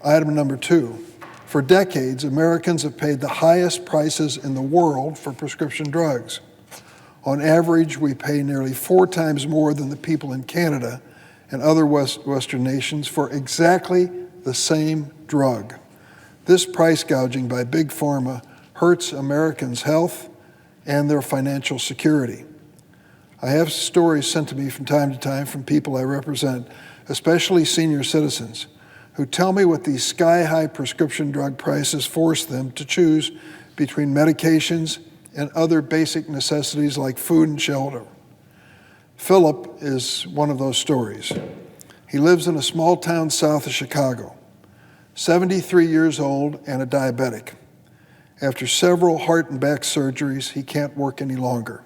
Item number 2, for decades, Americans have paid the highest prices in the world for prescription drugs. On average, we pay nearly 4 times more than the people in Canada and other Western nations for exactly the same drug. This price gouging by Big Pharma hurts Americans' health and their financial security. I have stories sent to me from time to time from people I represent, especially senior citizens, who tell me what these sky-high prescription drug prices force them to choose between medications and other basic necessities like food and shelter. Philip is one of those stories. He lives in a small town south of Chicago, 73 years old and a diabetic. After several heart and back surgeries, he can't work any longer.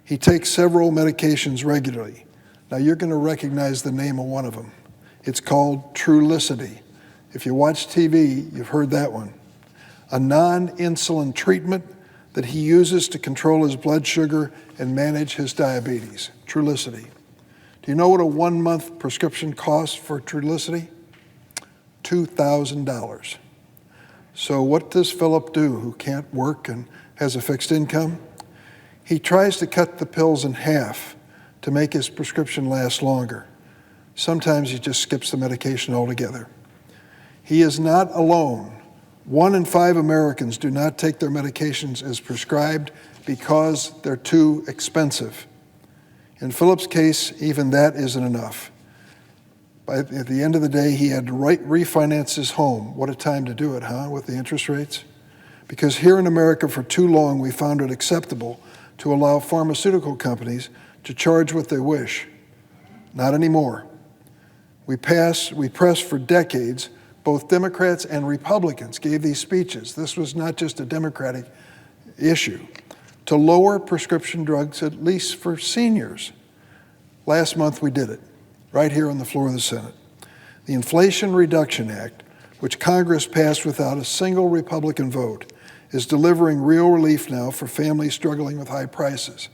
He takes several medications regularly. Now you're going to recognize the name of one of them. It's called Trulicity. If you watch TV, you've heard that one. A non-insulin treatment that he uses to control his blood sugar and manage his diabetes, Trulicity. Do you know what a 1-month prescription costs for Trulicity? $2,000. So what does Philip do who can't work and has a fixed income? He tries to cut the pills in half to make his prescription last longer. Sometimes he just skips the medication altogether. He is not alone. 1 in 5 Americans do not take their medications as prescribed because they're too expensive. In Philip's case, even that isn't enough. At the end of the day, he had to refinance his home. What a time to do it, huh, with the interest rates? Because here in America for too long, we found it acceptable to allow pharmaceutical companies to charge what they wish. Not anymore. We pressed for decades. Both Democrats and Republicans gave these speeches. This was not just a Democratic issue. To lower prescription drugs, at least for seniors. Last month we did it, right here on the floor of the Senate. The Inflation Reduction Act, which Congress passed without a single Republican vote, is delivering real relief now for families struggling with high prices.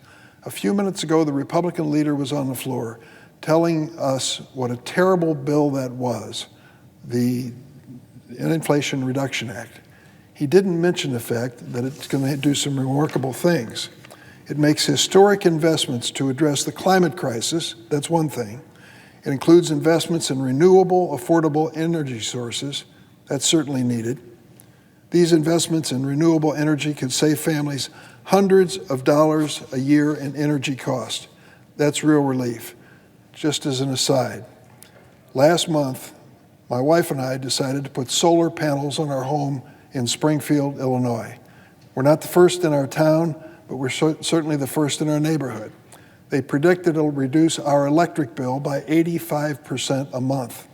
A few minutes ago, the Republican leader was on the floor telling us what a terrible bill that was, the Inflation Reduction Act. He didn't mention the fact that it's going to do some remarkable things. It makes historic investments to address the climate crisis. That's one thing. It includes investments in renewable, affordable energy sources. That's certainly needed. These investments in renewable energy could save families hundreds of dollars a year in energy cost. That's real relief. Just as an aside, last month, my wife and I decided to put solar panels on our home in Springfield, Illinois. We're not the first in our town, but we're certainly the first in our neighborhood. They predict it'll reduce our electric bill by 85% a month.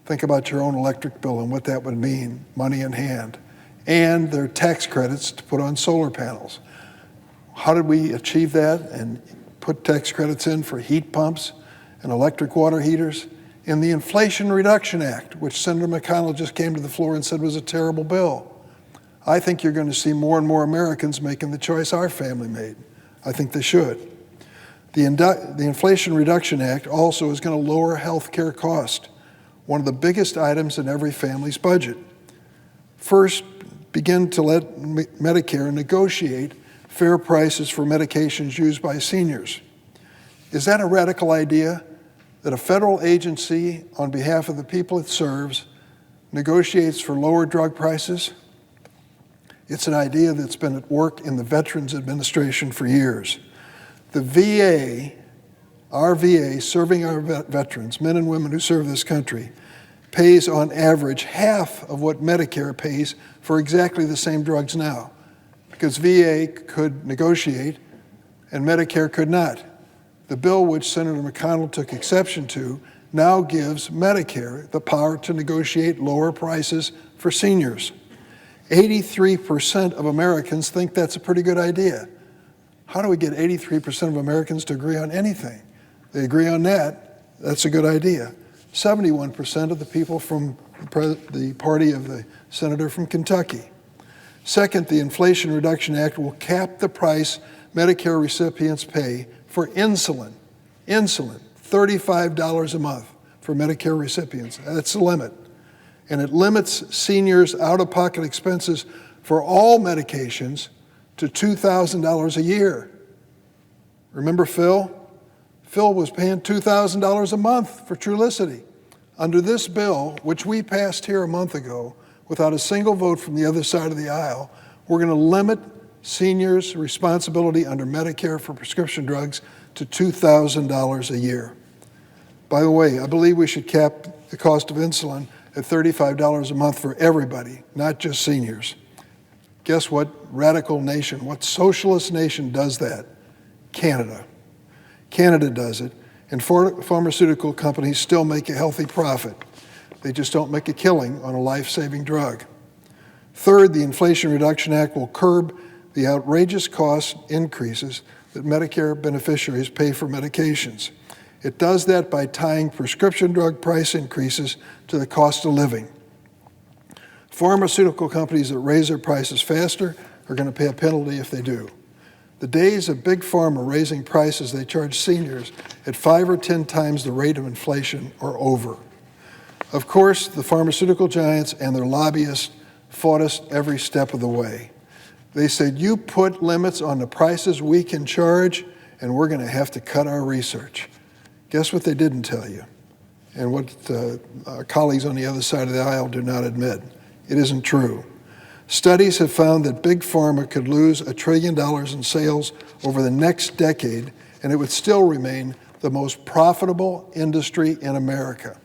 Think about your own electric bill and what that would mean, money in hand. And their tax credits to put on solar panels. How did we achieve that and put tax credits in for heat pumps and electric water heaters? In the Inflation Reduction Act, which Senator McConnell just came to the floor and said was a terrible bill. I think you're going to see more and more Americans making the choice our family made. I think they should. The Inflation Reduction Act also is going to lower health care cost, one of the biggest items in every family's budget. First, begin to let Medicare negotiate fair prices for medications used by seniors. Is that a radical idea? That a federal agency, on behalf of the people it serves, negotiates for lower drug prices? It's an idea that's been at work in the Veterans Administration for years. The VA, our VA, serving our veterans, men and women who serve this country, pays on average half of what Medicare pays for exactly the same drugs now, because VA could negotiate and Medicare could not. The bill which Senator McConnell took exception to now gives Medicare the power to negotiate lower prices for seniors. 83% of Americans think that's a pretty good idea. How do we get 83% of Americans to agree on anything? They agree on that, that's a good idea. 71% of the people from the party of the senator from Kentucky. Second, the Inflation Reduction Act will cap the price Medicare recipients pay for insulin, $35 a month for Medicare recipients. That's the limit. and it limits seniors' out-of-pocket expenses for all medications to $2,000 a year. Remember Phil? Phil was paying $2,000 a month for Trulicity. Under this bill, which we passed here a month ago, without a single vote from the other side of the aisle, we're going to limit seniors' responsibility under Medicare for prescription drugs to $2,000 a year. By the way, I believe we should cap the cost of insulin at $35 a month for everybody, not just seniors. Guess what radical nation, what socialist nation does that? Canada. Canada does it, and pharmaceutical companies still make a healthy profit. They just don't make a killing on a life-saving drug. Third, the Inflation Reduction Act will curb the outrageous cost increases that Medicare beneficiaries pay for medications. It does that by tying prescription drug price increases to the cost of living. Pharmaceutical companies that raise their prices faster are going to pay a penalty if they do. The days of Big Pharma raising prices they charge seniors at 5 or 10 times the rate of inflation are over. Of course, the pharmaceutical giants and their lobbyists fought us every step of the way. They said, you put limits on the prices we can charge, and we're going to have to cut our research. Guess what they didn't tell you, and what our colleagues on the other side of the aisle do not admit? It isn't true. Studies have found that Big Pharma could lose $1 trillion in sales over the next decade, and it would still remain the most profitable industry in America.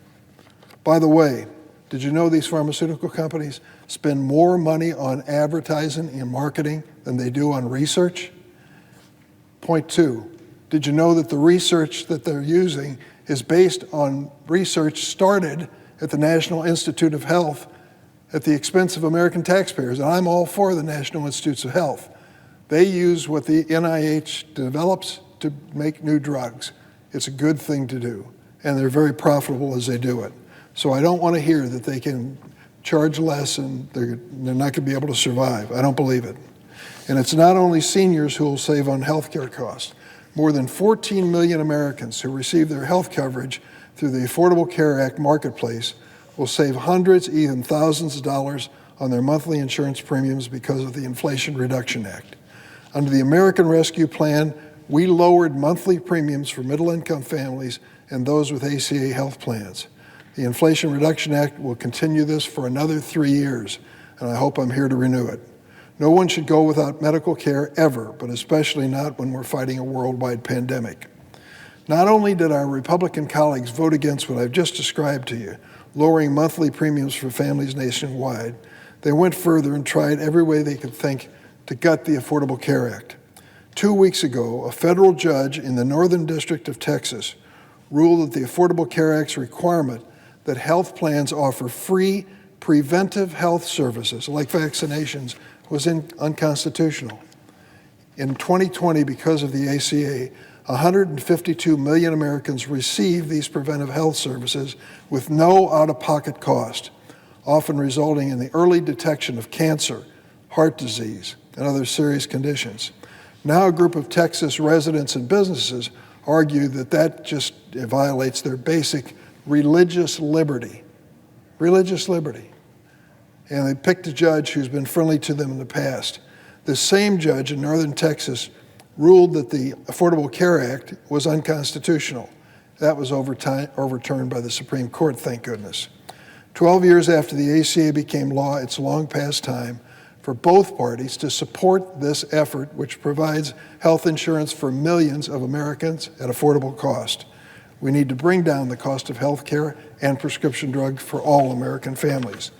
By the way, did you know these pharmaceutical companies spend more money on advertising and marketing than they do on research? Point two, did you know that the research that they're using is based on research started at the National Institute of Health at the expense of American taxpayers? And I'm all for the National Institutes of Health. They use what the NIH develops to make new drugs. It's a good thing to do, and they're very profitable as they do it. So I don't want to hear that they can charge less and they're not going to be able to survive. I don't believe it. And it's not only seniors who will save on health care costs. More than 14 million Americans who receive their health coverage through the Affordable Care Act marketplace will save hundreds, even thousands of dollars on their monthly insurance premiums because of the Inflation Reduction Act. Under the American Rescue Plan, we lowered monthly premiums for middle-income families and those with ACA health plans. The Inflation Reduction Act will continue this for another 3 years, and I hope I'm here to renew it. No one should go without medical care ever, but especially not when we're fighting a worldwide pandemic. Not only did our Republican colleagues vote against what I've just described to you, lowering monthly premiums for families nationwide, they went further and tried every way they could think to gut the Affordable Care Act. 2 weeks ago, a federal judge in the Northern District of Texas ruled that the Affordable Care Act's requirement that health plans offer free preventive health services like vaccinations was unconstitutional. In 2020, because of the ACA, 152 million Americans receive these preventive health services with no out-of-pocket cost, often resulting in the early detection of cancer, heart disease, and other serious conditions. Now a group of Texas residents and businesses argue that that just violates their basic religious liberty. Religious liberty. And they picked a judge who's been friendly to them in the past. The same judge in northern Texas ruled that the Affordable Care Act was unconstitutional. That was overturned by the Supreme Court, thank goodness. 12 years after the ACA became law, it's long past time for both parties to support this effort, which provides health insurance for millions of Americans at affordable cost. We need to bring down the cost of health care and prescription drugs for all American families.